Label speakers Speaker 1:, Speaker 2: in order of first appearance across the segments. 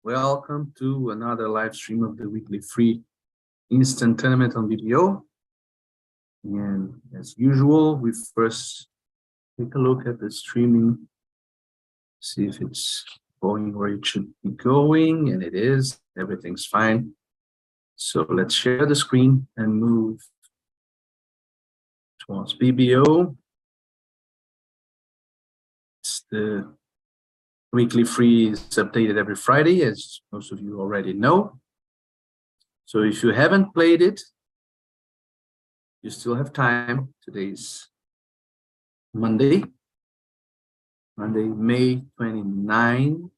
Speaker 1: Welcome to another live stream of the weekly free instant tournament on BBO. And as usual, we first take a look at the streaming, see if it's going where it should be going, and it is. Everything's fine. So let's share the screen and move towards BBO. It's the weekly free is updated every Friday, as most of you already know. So if you haven't played it, you still have time. Today's Monday, May 29.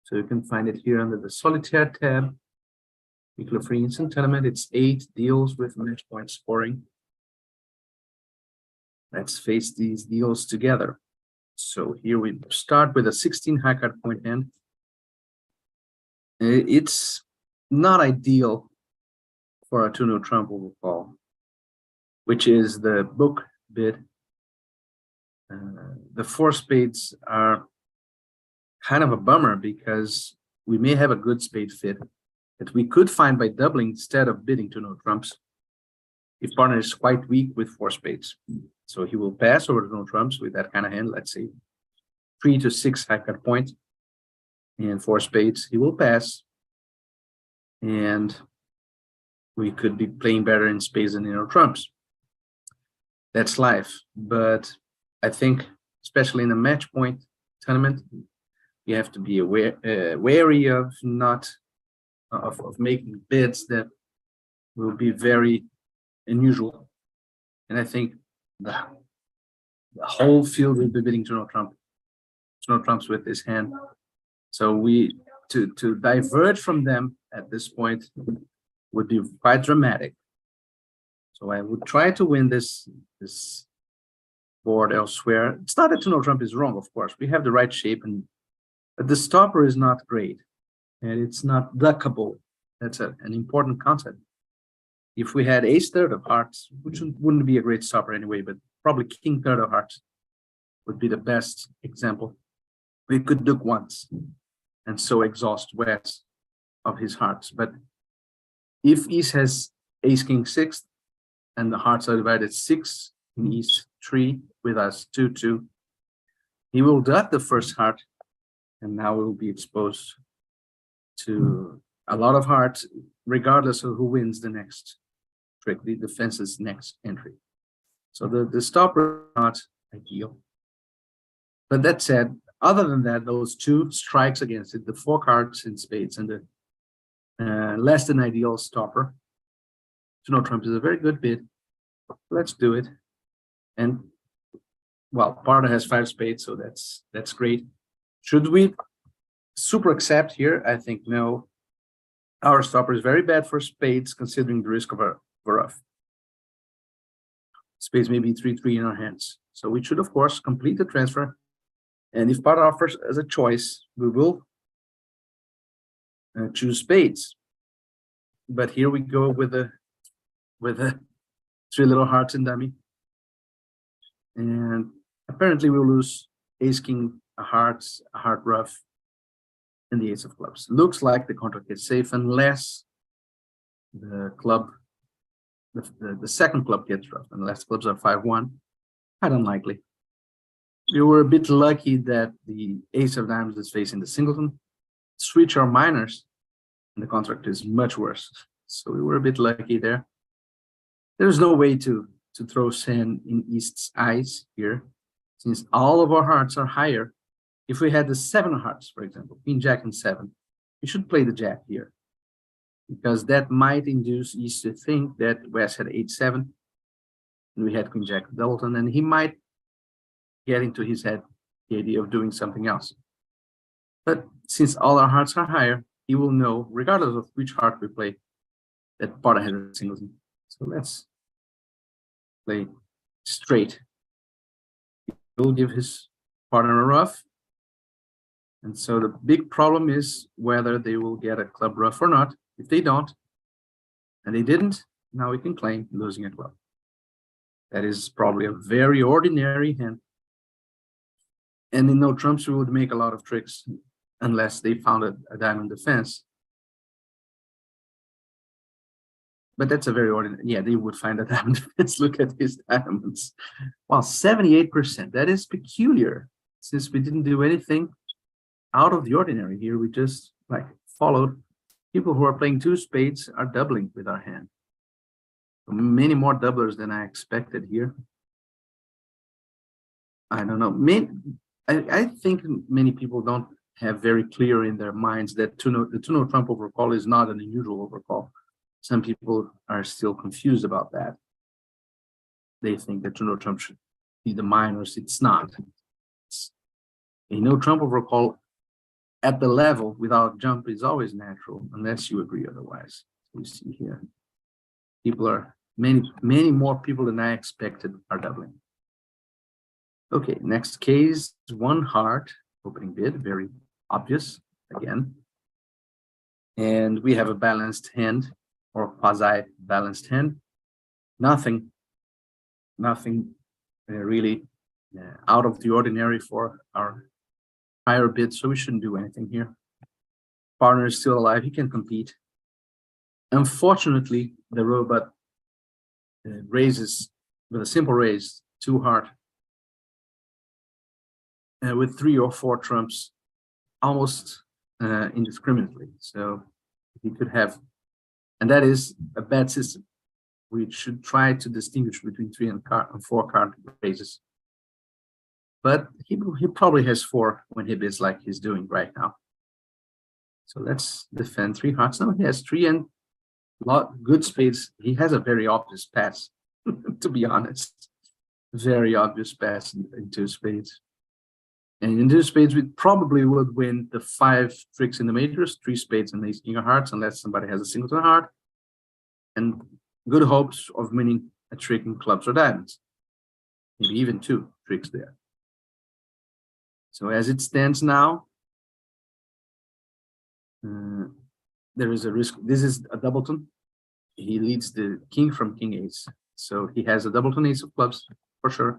Speaker 1: So you can find it here under the Solitaire tab. Weekly free instant tournament. It's 8 deals with match point scoring. Let's face these deals together. So here we start with a 16 high card point hand. It's not ideal for a 2-no trump overcall, which is the book bid. The 4 spades are kind of a bummer because we may have a good spade fit that we could find by doubling instead of bidding 2-no trumps if partner is quite weak with 4 spades. So he will pass over 2-no trumps with that kind of hand. Let's say 3 to 6 high card point and 4 spades. He will pass, and we could be playing better in spades than in our trumps. That's life. But I think, especially in a match point tournament, you have to be wary of making bids that will be very unusual. And I think the whole field will be bidding 2-no trumps with this hand. So to diverge from them at this point would be quite dramatic. So I would try to win this board elsewhere. It's not that 2-no trump is wrong, of course. We have the right shape, but the stopper is not great, and it's not duckable. That's an important concept. If we had ace third of hearts, which wouldn't be a great stopper anyway, but probably king third of hearts would be the best example. We could duck once and so exhaust Wes of his hearts. But if East has ace king sixth and the hearts are divided 6 in East 3 with us 2-2, he will duck the first heart, and now we will be exposed to a lot of hearts, regardless of who wins the next trick, the defense's next entry. So the stopper is not ideal. But that said, other than that, those 2 strikes against it, the 4 cards in spades and the less than ideal stopper, 2-no trump is a very good bid. Let's do it. And well, partner has 5 spades, so that's great. Should we super accept here? I think no. Our stopper is very bad for spades, considering the risk of a rough. Spades may be 3-3 in our hands. So we should, of course, complete the transfer. And if partner offers as a choice, we will choose spades. But here we go with the 3 little hearts in dummy. And apparently we'll lose ace king, a heart rough, and the ace of clubs. Looks like the contract is safe unless the club, the second club gets rough, unless clubs are 5-1. Quite unlikely. We were a bit lucky that the ace of diamonds is facing the singleton. Switch our minors, and the contract is much worse. So we were a bit lucky there. There's no way to throw sand in East's eyes here, since all of our hearts are higher. If we had the 7 hearts, for example, queen, jack, and 7, we should play the jack here, because that might induce East to think that West had 8-7, and we had queen, jack, doubleton, and he might get into his head the idea of doing something else. But since all our hearts are higher, he will know, regardless of which heart we play, that partner has a singleton. So let's play straight. He'll give his partner a rough. And so the big problem is whether they will get a club rough or not. If they don't, and they didn't, now we can claim losing a club. That is probably a very ordinary hand. And in no trumps, we would make a lot of tricks unless they found a diamond defense. But that's a very ordinary, yeah, they would find a diamond defense. Look at these diamonds. Wow, 78%. That is peculiar, since we didn't do anything out of the ordinary here. We just like followed. People who are playing two spades are doubling with our hand. Many more doublers than I expected here. I don't know. I think many people don't have very clear in their minds that the 2-note trump overcall is not an unusual overcall. Some people are still confused about that. They think that 2-note trump should be the minors. It's not. A no trump overcall at the level without jump is always natural, unless you agree otherwise. You see here, people are many more people than I expected are doubling. Okay, next case, 1 heart opening bid, very obvious again. And we have a balanced hand or quasi balanced hand. Nothing really out of the ordinary for our higher bid, so we shouldn't do anything here. Partner is still alive, he can compete. Unfortunately, the robot raises with a simple raise 2 heart with 3 or 4 trumps almost indiscriminately. So he could have, and that is a bad system. We should try to distinguish between 3 and 4 card raises. But he probably has 4 when he bids like he's doing right now. So let's defend 3 hearts. No, he has 3 and good spades. He has a very obvious pass, to be honest. Very obvious pass in 2 spades. And in 2 spades, we probably would win the 5 tricks in the majors, 3 spades and ace king of hearts, unless somebody has a singleton heart. And good hopes of winning a trick in clubs or diamonds. Maybe even 2 tricks there. So as it stands now, there is a risk. This is a doubleton. He leads the king from king ace. So he has a doubleton ace of clubs for sure.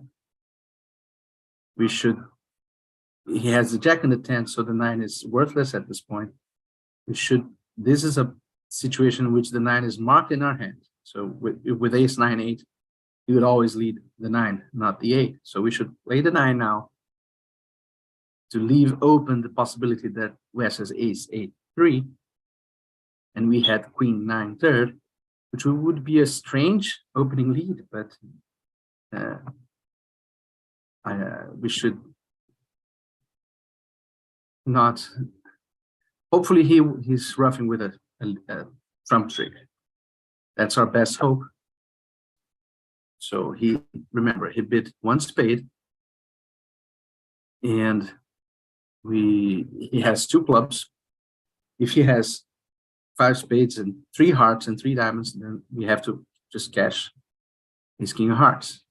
Speaker 1: He has the jack and the 10, so the 9 is worthless at this point. This is a situation in which the 9 is marked in our hand. So with ace 9 8, he would always lead the 9, not the 8. So we should play the 9 now to leave open the possibility that West has ace 8 3, and we had queen 9 third, which would be a strange opening lead, but we should not. Hopefully he's roughing with a trump trick. That's our best hope. So remember, he bid 1 spade, and he has 2 clubs. If he has 5 spades and 3 hearts and 3 diamonds, then we have to just cash his king of hearts.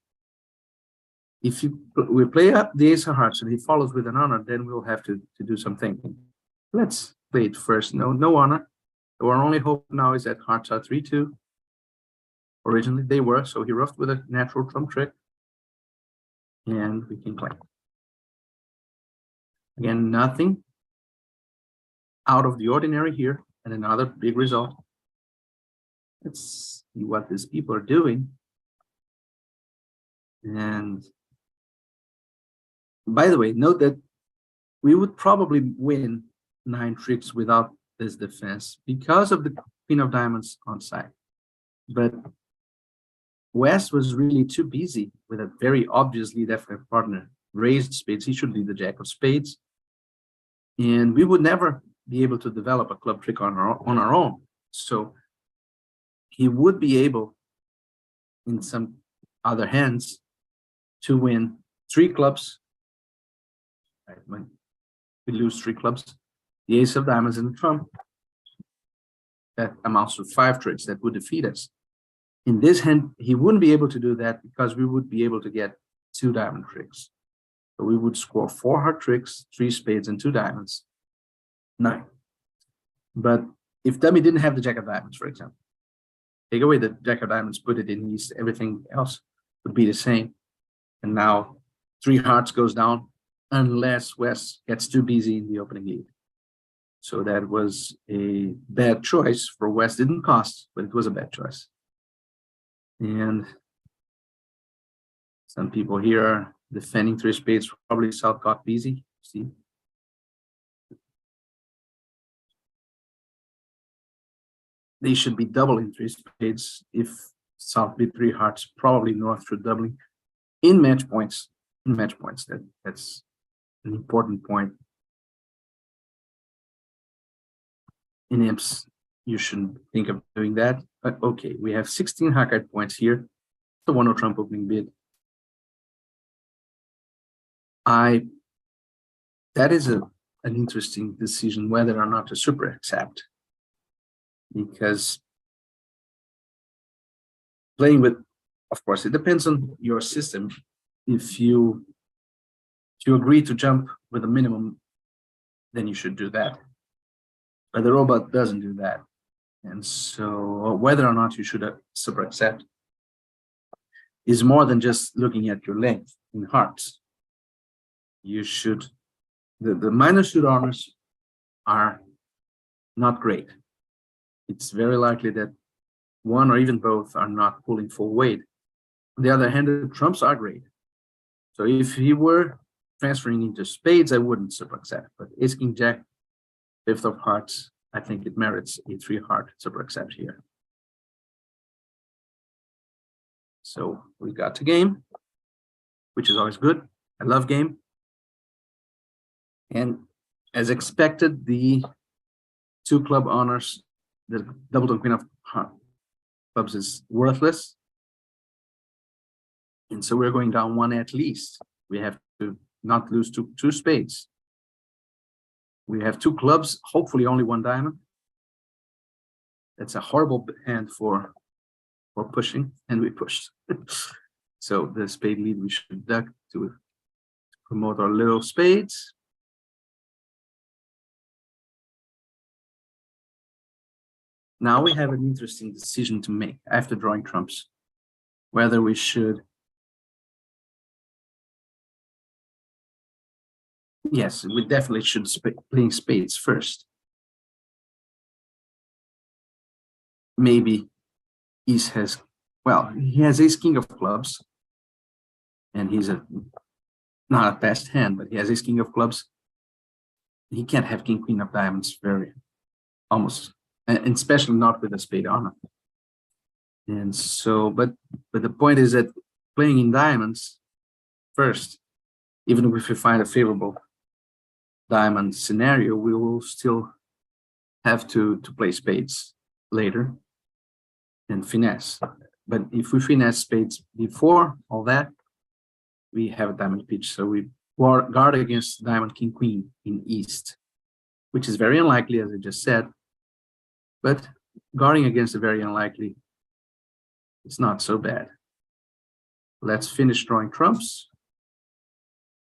Speaker 1: If we play up the ace of hearts and he follows with an honor, then we'll have to do some thinking. Let's play it first. No honor. Our only hope now is that hearts are 3-2. Originally they were, so he ruffed with a natural trump trick, and we can play. Again, nothing out of the ordinary here, and another big result. Let's see what these people are doing. And by the way, note that we would probably win 9 tricks without this defense because of the queen of diamonds on side. But West was really too busy with a very obviously definite partner. Raised spades, he should lead the jack of spades. And we would never be able to develop a club trick on our own. So he would be able, in some other hands, to win 3 clubs. Right, when we lose 3 clubs, the ace of diamonds and the trump, that amounts to 5 tricks that would defeat us. In this hand, he wouldn't be able to do that because we would be able to get 2 diamond tricks. So we would score 4 heart tricks, 3 spades, and 2 diamonds. 9. But if dummy didn't have the jack of diamonds, for example, take away the jack of diamonds, put it in east, everything else would be the same. And now 3 hearts goes down unless West gets too busy in the opening lead. So that was a bad choice for West. Didn't cost, but it was a bad choice. And some people here are defending three spades. Probably South got busy. See, they should be doubling three spades if South beat three hearts. Probably North should doubling in match points. In match points, that's an important point. In imps, you shouldn't think of doing that. But okay, we have 16 Hackard points here. The 1-0 trump opening bid. That is an interesting decision whether or not to super accept, because playing with, of course, it depends on your system. If you agree to jump with a minimum, then you should do that. But the robot doesn't do that. And so whether or not you should super accept is more than just looking at your length in hearts. You should, the minor suit honors are not great. It's very likely that one or even both are not pulling full weight. On the other hand, the trumps are great. So if he were transferring into spades, I wouldn't super accept. But ace king jack, fifth of hearts, I think it merits a 3-heart super accept here. So we got to game, which is always good. I love game. And as expected, the 2 club honors, the double tone queen of clubs is worthless. And so we're going down 1 at least. We have to not lose two spades. We have 2 clubs, hopefully only 1 diamond. That's a horrible hand for pushing, and we pushed. So the spade lead we should duck to promote our little spades. Now we have an interesting decision to make after drawing trumps, whether we should. Yes, we definitely should play spades first. Maybe East has, well, he has ace king of clubs, and he's not a best hand, but he has ace king of clubs. He can't have king queen of diamonds very almost, and especially not with a spade honor. And so, but the point is that playing in diamonds first, even if we find a favorable diamond scenario, we will still have to play spades later and finesse. But if we finesse spades before all that, we have a diamond pitch. So we guard against diamond king queen in East, which is very unlikely, as I just said. But guarding against a very unlikely, it's not so bad. Let's finish drawing trumps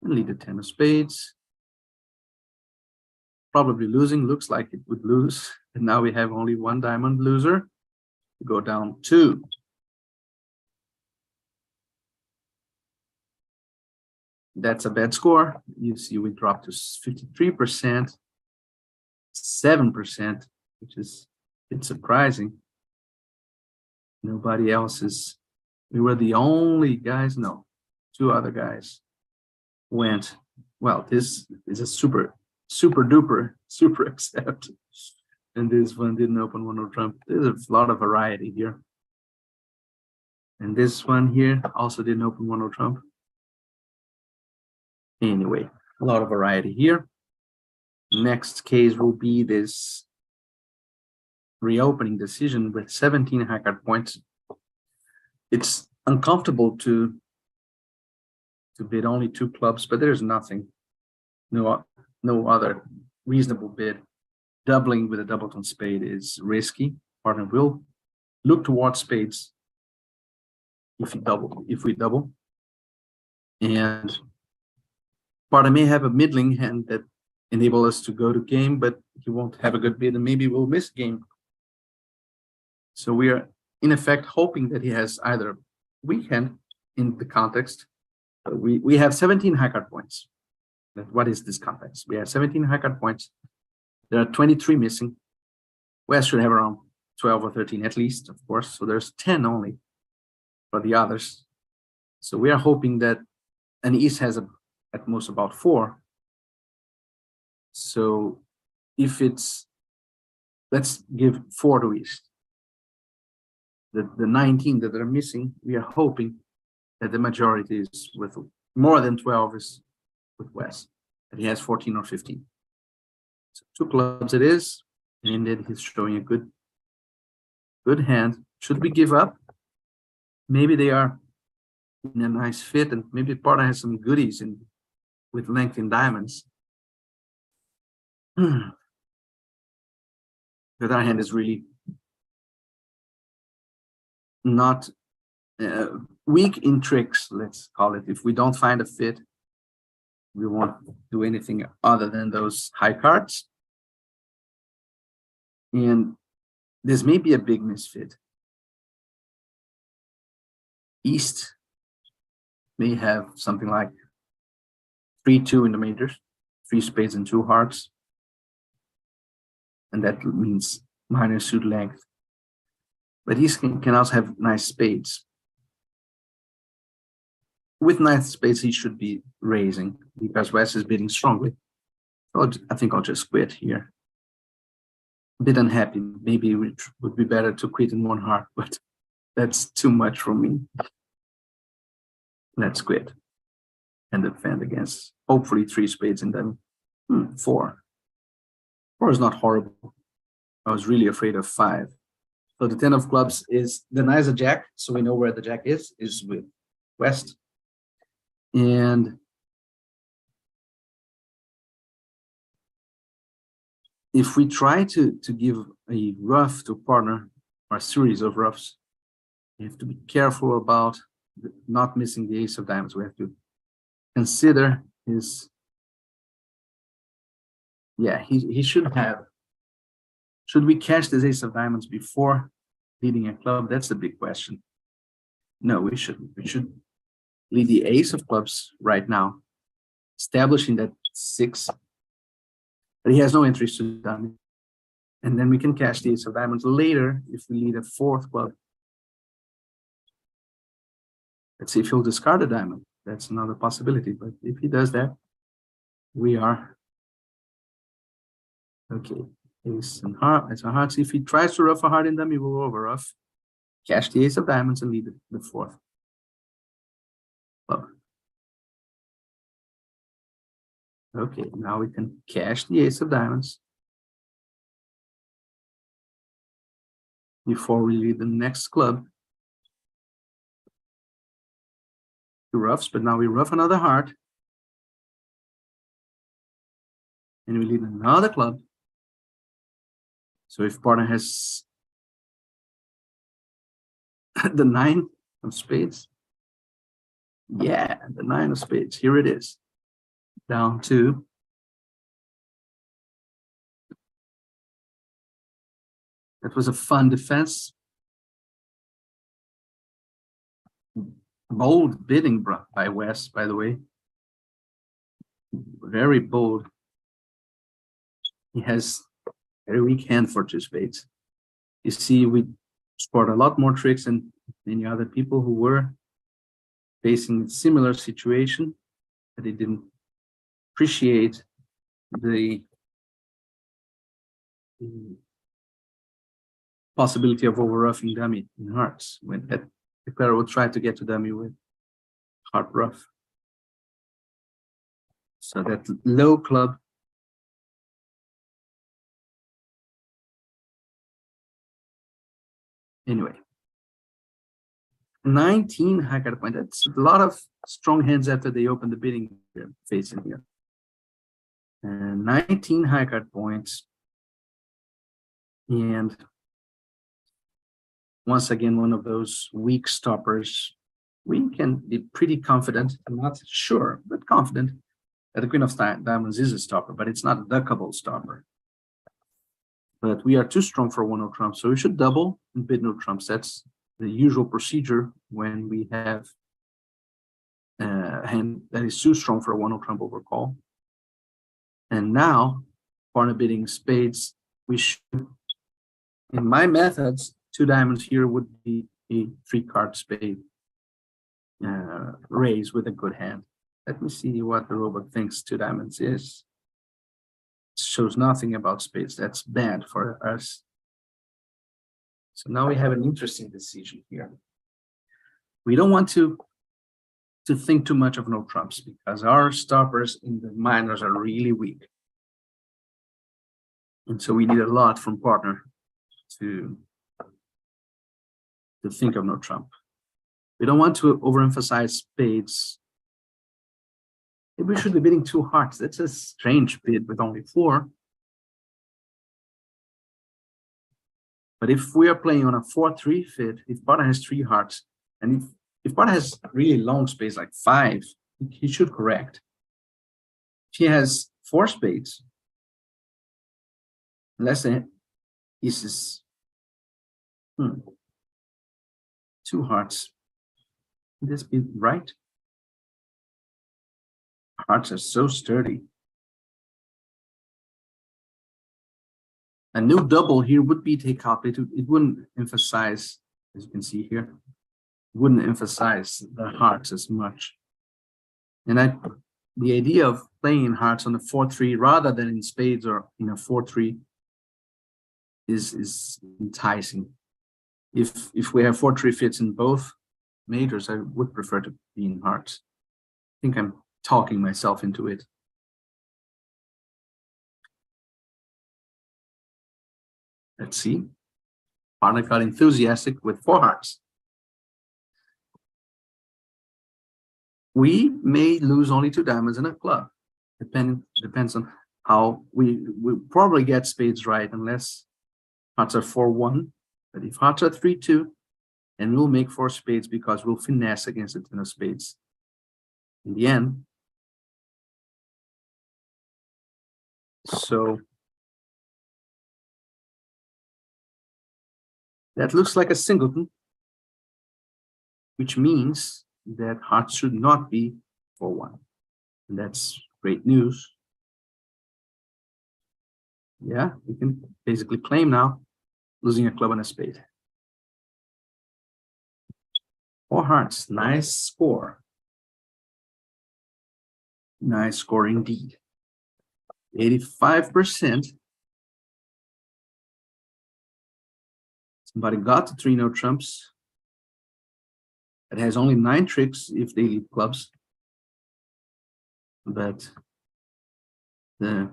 Speaker 1: and lead the 10 of spades. Probably losing, looks like it would lose. And now we have only 1 diamond loser. We go down 2. That's a bad score. You see we dropped to 53%, 7%, which is it's surprising. Nobody else is, we were the only guys, no, 2 other guys went, well, this is a super duper accept. And this one didn't open 1-0 trump. There's a lot of variety here. And this one here also didn't open 1-0 trump. Anyway, a lot of variety here. Next case will be this reopening decision with 17 Hackard points. It's uncomfortable to bid only 2 clubs, but there's nothing, no other reasonable bid. Doubling with a double tone spade is risky. Partner will look towards spades if we double. And partner may have a middling hand that enable us to go to game, but he won't have a good bid and maybe we'll miss game. So we are in effect hoping that he has either a weak hand in the context. We have 17 Hackard points. What is this context? We have 17 high card points. There are 23 missing. West should have around 12 or 13 at least, of course. So there's 10 only for the others. So we are hoping that, and East has at most about 4. So if it's, let's give 4 to East. The 19 that are missing, we are hoping that the majority is with more than 12 is with West. And he has 14 or 15. So 2 clubs it is, and indeed he's showing a good hand. Should we give up? Maybe they are in a nice fit, and maybe partner has some goodies in with length in diamonds. But our hand is really not weak in tricks, let's call it. If we don't find a fit, we won't do anything other than those high cards. And this may be a big misfit. East may have something like 3-2 in the majors, 3 spades and 2 hearts. And that means minor suit length. But East can also have nice spades. With nice spades, he should be raising because West is bidding strongly. So I think I'll just quit here. A bit unhappy. Maybe it would be better to quit in 1 heart, but that's too much for me. Let's quit and defend against hopefully 3 spades and then 4. 4 is not horrible. I was really afraid of 5. So the 10 of clubs denies a jack, so we know where the jack is with West. And if we try to give a rough to partner, or a series of roughs, we have to be careful about not missing the ace of diamonds. We have to consider his, he should have. Should we cash this ace of diamonds before leading a club? That's the big question. No, we shouldn't. We should lead the ace of clubs right now, establishing that 6. But he has no entries to dummy. And then we can cash the ace of diamonds later if we lead a 4th club. Let's see if he'll discard a diamond. That's another possibility. But if he does that, we are okay. Ace and heart, ace and hearts. If he tries to rough a heart in dummy, we'll over rough. Cash the ace of diamonds and lead the 4th club. Okay, now we can cash the ace of diamonds before we lead the next club. 2 roughs, but now we rough another heart. And we lead another club. So if partner has the 9 of spades, the 9 of spades, here it is. Down 2. That was a fun defense. Bold bidding by West, by the way. Very bold. He has a very weak hand for 2 spades. You see, we scored a lot more tricks than many other people who were facing a similar situation, but they didn't appreciate the possibility of over-roughing dummy in hearts when the player would try to get to dummy with heart rough. So that low club anyway. 19 high card point. That's a lot of strong hands after they open the bidding phase in here. And 19 high card points. And once again, one of those weak stoppers. We can be pretty confident, I'm not sure, but confident that the Queen of Diamonds is a stopper, but it's not a duckable stopper. But we are too strong for 1-0 trumps, so we should double and bid no trumps. That's the usual procedure when we have a hand that is too strong for a 1-0 trump overcall. And now, corner bidding spades, we should, in my methods, 2 diamonds here would be a 3-card spade raise with a good hand. Let me see what the robot thinks 2 diamonds is. It shows nothing about spades. That's bad for us. So now we have an interesting decision here. We don't want to think too much of no trumps because our stoppers in the minors are really weak. And so we need a lot from partner to think of no trump. We don't want to overemphasize spades. Maybe we should be bidding 2 hearts. That's a strange bid with only 4. But if we are playing on a 4-3 fit, if partner has 3 hearts, and if partner has really long spades like 5, he should correct. If he has 4 spades, less than this is 2 hearts. Would this be right? Hearts are so sturdy. A new double here would be take up. It wouldn't emphasize, as you can see here, wouldn't emphasize the hearts as much. And the idea of playing hearts on a 4-3 rather than in spades or in a 4-3 is enticing. If we have 4-3 fits in both majors, I would prefer to be in hearts. I think I'm talking myself into it. Let's see. Partner got enthusiastic with 4 hearts. We may lose only 2 diamonds in a club. Depends on how we probably get spades right unless hearts are 4-1. But if hearts are 3-2, and we'll make 4 spades because we'll finesse against the 10 of spades. In the end. So that looks like a singleton, which means that hearts should not be 4-1. And that's great news. Yeah, we can basically claim now losing a club and a spade. 4 hearts, nice score. Nice score indeed. 85%. Somebody got to 3 no trumps. It has only 9 tricks if they lead clubs. But the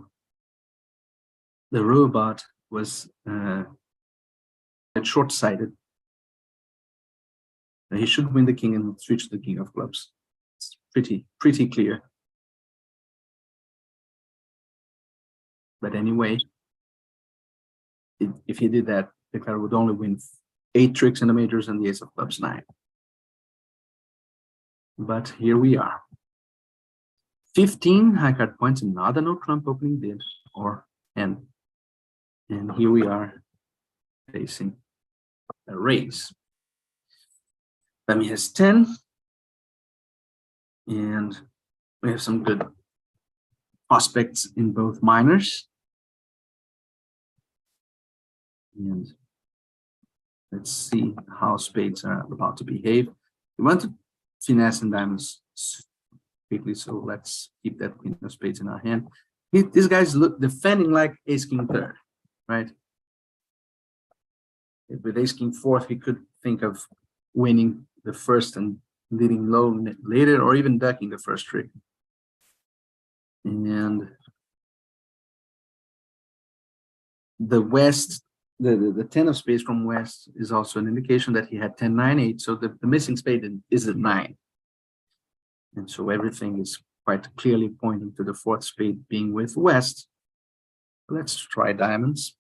Speaker 1: robot was short-sighted. He should win the king and switch to the king of clubs. It's pretty clear. But anyway, if he did that, the player would only win 8 tricks in the majors and the ace of clubs 9. But here we are. 15 high card points, another no trump opening bid or end. And here we are facing a raise. Femi has 10. And we have some good prospects in both minors. And let's see how spades are about to behave. We want to finesse and diamonds quickly, so let's keep that queen of spades in our hand. These guys look defending like ace king third, right? With ace king fourth, he could think of winning the first and leading low later, or even ducking the first trick. And the west, the 10 of spades from west is also an indication that he had 10, 9, 8. So the missing spade is at 9. And so everything is quite clearly pointing to the 4th spade being with west. Let's try diamonds.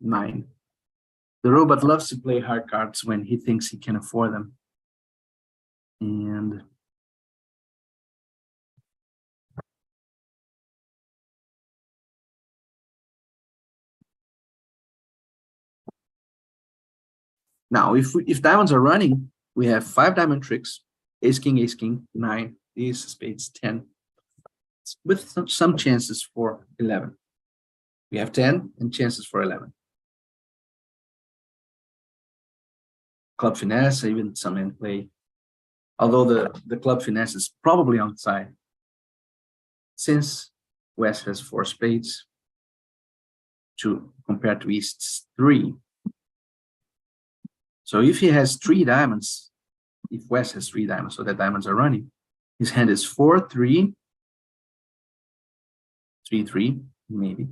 Speaker 1: 9. The robot loves to play hard cards when he thinks he can afford them. And now, if diamonds are running, we have 5 diamond tricks, ace king, 9, ace spades, 10. with some chances for 11. We have 10 and chances for 11. Club finesse, even some end play. Although the club finesse is probably onside, since West has 4 spades compared to East's 3. So if he has 3 diamonds, if West has 3 diamonds, so that diamonds are running, his hand is 4, 3, 3, 3, maybe.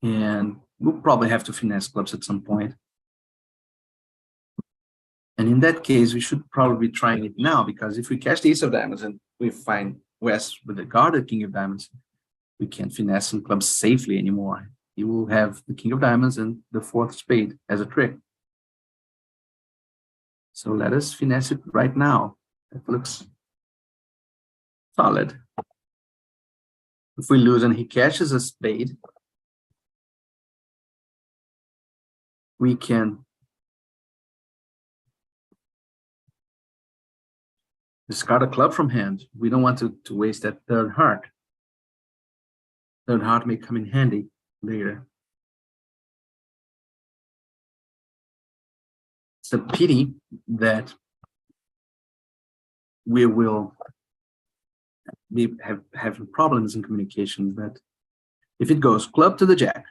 Speaker 1: And we'll probably have to finesse clubs at some point. And in that case, we should probably be trying it now, because if we catch the ace of diamonds and we find West with the guarded king of diamonds, we can't finesse some clubs safely anymore. You will have the king of diamonds and the 4th spade as a trick. So let us finesse it right now. It looks solid. If we lose and he catches a spade, we can discard a club from hand. We don't want to waste that 3rd heart. 3rd heart may come in handy later. It's a pity that we will be having problems in communication, but if it goes club to the jack,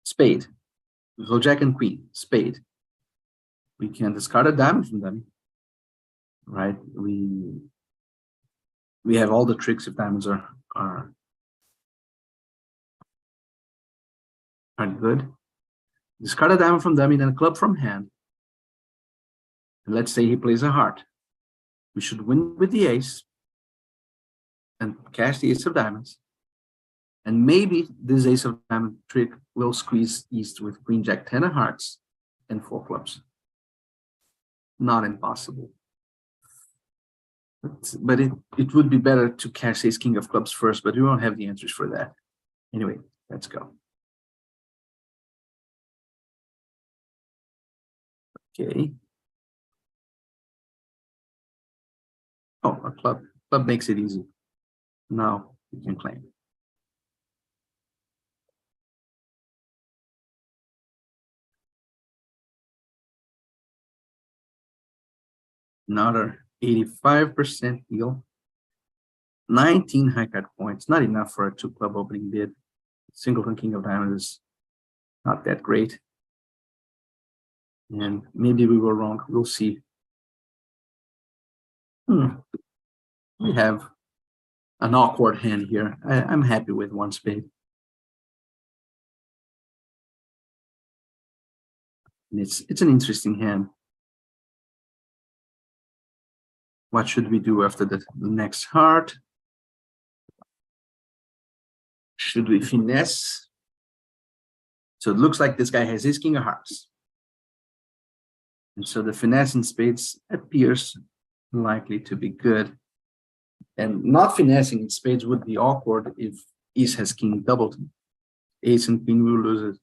Speaker 1: spade, so jack and queen, spade, we can discard a diamond from them, right? We have all the tricks if diamonds are good. Discard a diamond from dummy, then a club from hand. And let's say he plays a heart. We should win with the ace and cash the ace of diamonds. And maybe this ace of diamond trick will squeeze East with queen, jack, 10 of hearts and 4 clubs. Not impossible. But it would be better to cash ace king of clubs first, but we won't have the answers for that. Anyway, let's go. Okay. Oh, a club. Club makes it easy. Now we can claim. Another 85% deal. 19 high card points. Not enough for a 2 club opening bid. Singleton king of diamonds is not that great. And maybe we were wrong. We'll see. We have an awkward hand here. I'm happy with 1 spade. And it's an interesting hand. What should we do after the next heart? Should we finesse? So it looks like this guy has his king of hearts. And so the finesse in spades appears likely to be good. And not finessing in spades would be awkward if Ace has king doubleton. Ace and queen will lose a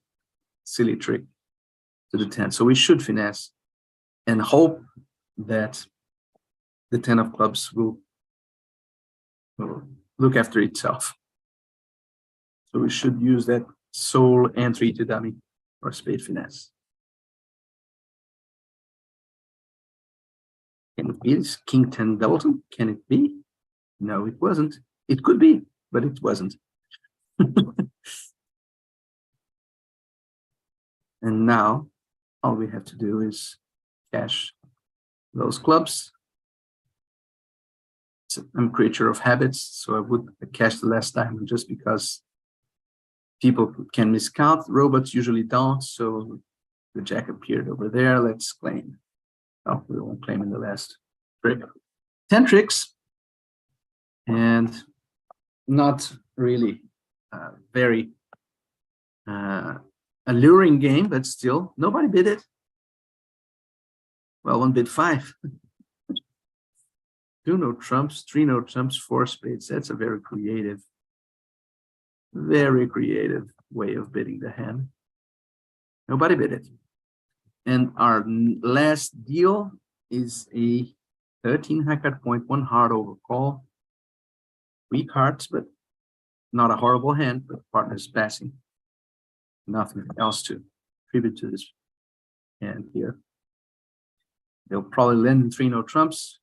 Speaker 1: silly trick to the 10. So we should finesse and hope that the 10 of clubs will look after itself. So we should use that sole entry to dummy or spade finesse. Can it be this king 10 doubleton? Can it be? No, it wasn't. It could be, but it wasn't. And now all we have to do is cash those clubs. I'm a creature of habits, so I would cash the last diamond just because people can miscount. Robots usually don't, so the jack appeared over there. Let's claim. Oh, we won't claim in the last trick. 10 tricks, and not really very alluring game, but still, nobody bid it. Well, 1 bid 5. 2 no trumps, 3 no trumps, 4 spades. That's a very creative way of bidding the hand. Nobody bid it. And our last deal is a 13 high card point, 1 heart over call. Weak hearts, but not a horrible hand, but partner's passing. Nothing else to attribute to this hand here. They'll probably lend in 3 no trumps.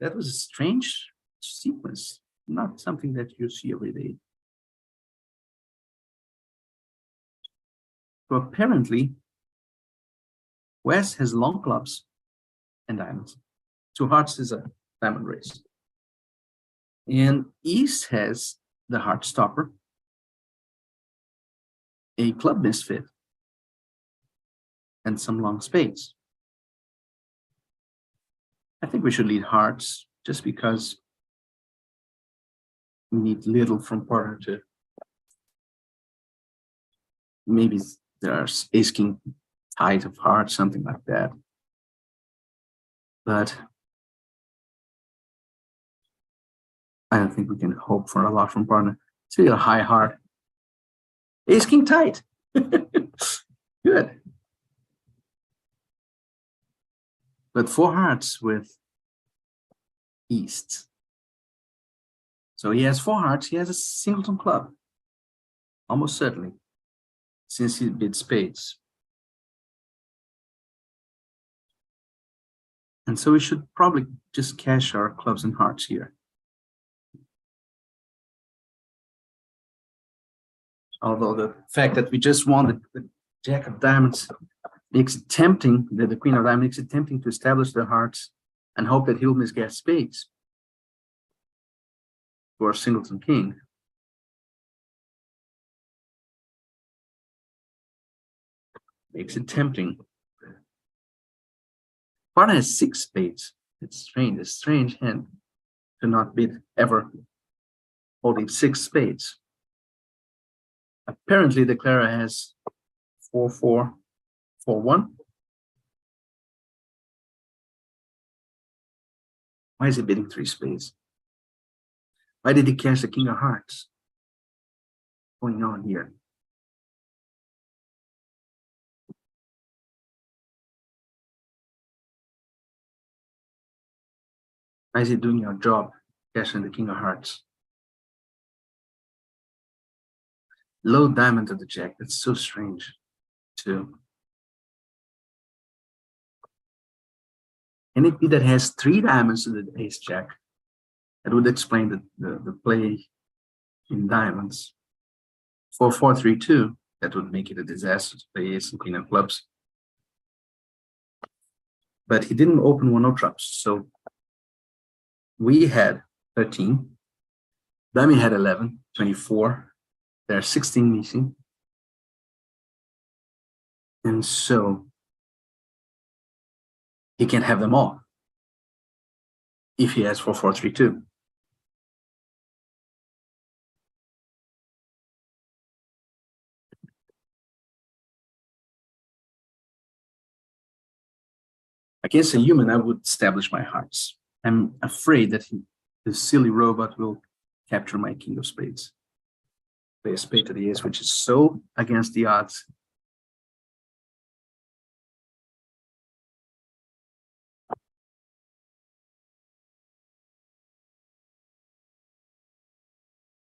Speaker 1: That was a strange sequence, not something that you see every day. So apparently, West has long clubs and diamonds. 2 hearts is a diamond race. And East has the heart stopper, a club misfit, and some long spades. I think we should lead hearts just because we need little from partner to maybe there's ace king tight of hearts, something like that. But I don't think we can hope for a lot from partner. It's really a high heart. Ace king tight. Good. But 4 hearts with East. So he has 4 hearts. He has a singleton club. Almost certainly. Since he bid spades. And so we should probably just cash our clubs and hearts here. Although the fact that we just won the Jack of Diamonds makes it tempting, the Queen of Diamonds makes it tempting to establish the hearts and hope that he'll misguess spades for a singleton king. Makes it tempting. Partner has 6 spades. It's strange, a strange hand to not bid ever holding 6 spades. Apparently, the Clara has 4-4, 4-1. Why is he bidding 3 spades? Why did he cash the King of Hearts? What's going on here? Why is he doing your job, cashing the King of Hearts? Low diamond to the Jack. That's so strange, too. Can it be that has 3 diamonds to the Ace Jack? That would explain the play in diamonds. 4-4-3-2. That would make it a disaster to play Ace and Queen of Clubs. But he didn't open 1 no trumps. So we had 13. Dummy had 11, 24. There are 16 missing. And so he can have them all if he has 4-4-3-2. Against a human, I would establish my hearts. I'm afraid that the silly robot will capture my King of Spades. Play a spade to the ace, which is so against the odds.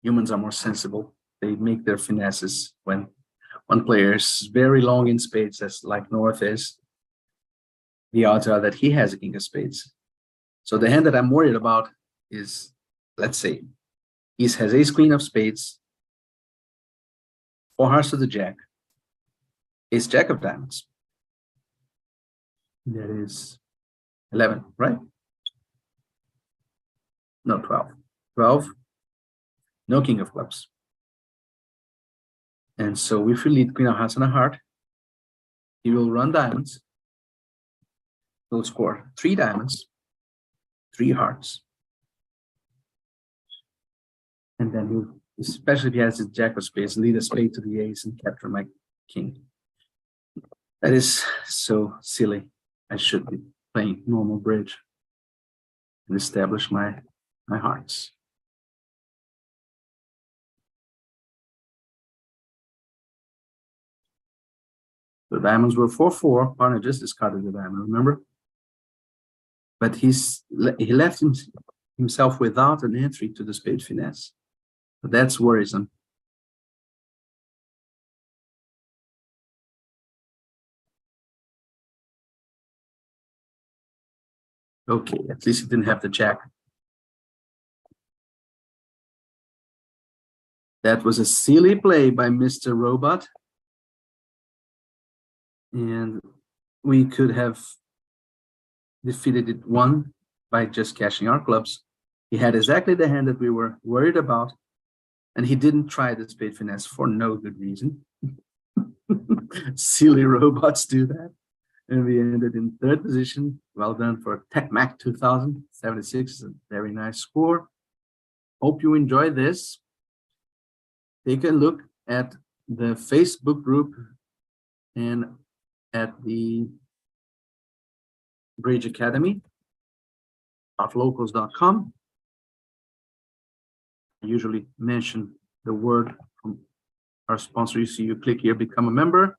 Speaker 1: Humans are more sensible. They make their finesses when one player is very long in spades, as like North is. The odds are that he has a King of Spades. So the hand that I'm worried about is, let's say, he has Ace Queen of Spades, 4 hearts to the Jack, Ace Jack of Diamonds. That is 11, right? No, 12. 12, no King of Clubs. And so if we lead Queen of Hearts and a heart, he will run diamonds. He'll score 3 diamonds, 3 hearts. And then he'll, especially if he has his Jack of Spades, lead a spade to the ace and capture my king. That is so silly. I should be playing normal bridge and establish my hearts. The diamonds were 4-4. Partner just discarded the diamond, remember? but he left himself without an entry to the spade finesse. So that's worrisome. Okay, at least he didn't have the jack. That was a silly play by Mr. Robot. And we could have defeated it one by just cashing our clubs. He had exactly the hand that we were worried about, and he didn't try the spade finesse for no good reason. Silly robots do that. And we ended in third position. Well done for TechMac 2076. A very nice score. Hope you enjoy this. Take a look at the Facebook group and at the Bridge Academy .locals.com. I usually mention the word from our sponsor. You see, you click here, become a member.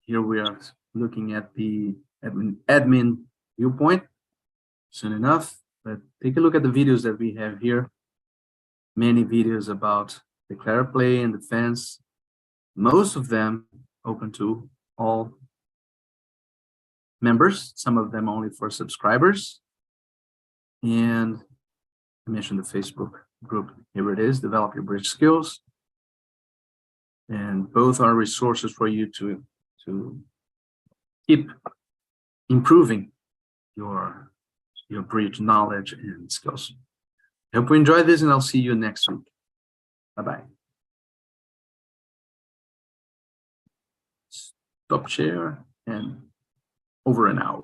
Speaker 1: Here we are looking at the admin viewpoint soon enough, but take a look at the videos that we have here. Many videos about declare play and defense, most of them open to all members, some of them only for subscribers. And I mentioned the Facebook group. Here it is, develop your bridge skills. And both are resources for you to keep improving your bridge knowledge and skills. I hope you enjoyed this, and I'll see you next week. Bye-bye. Stop share and over and out.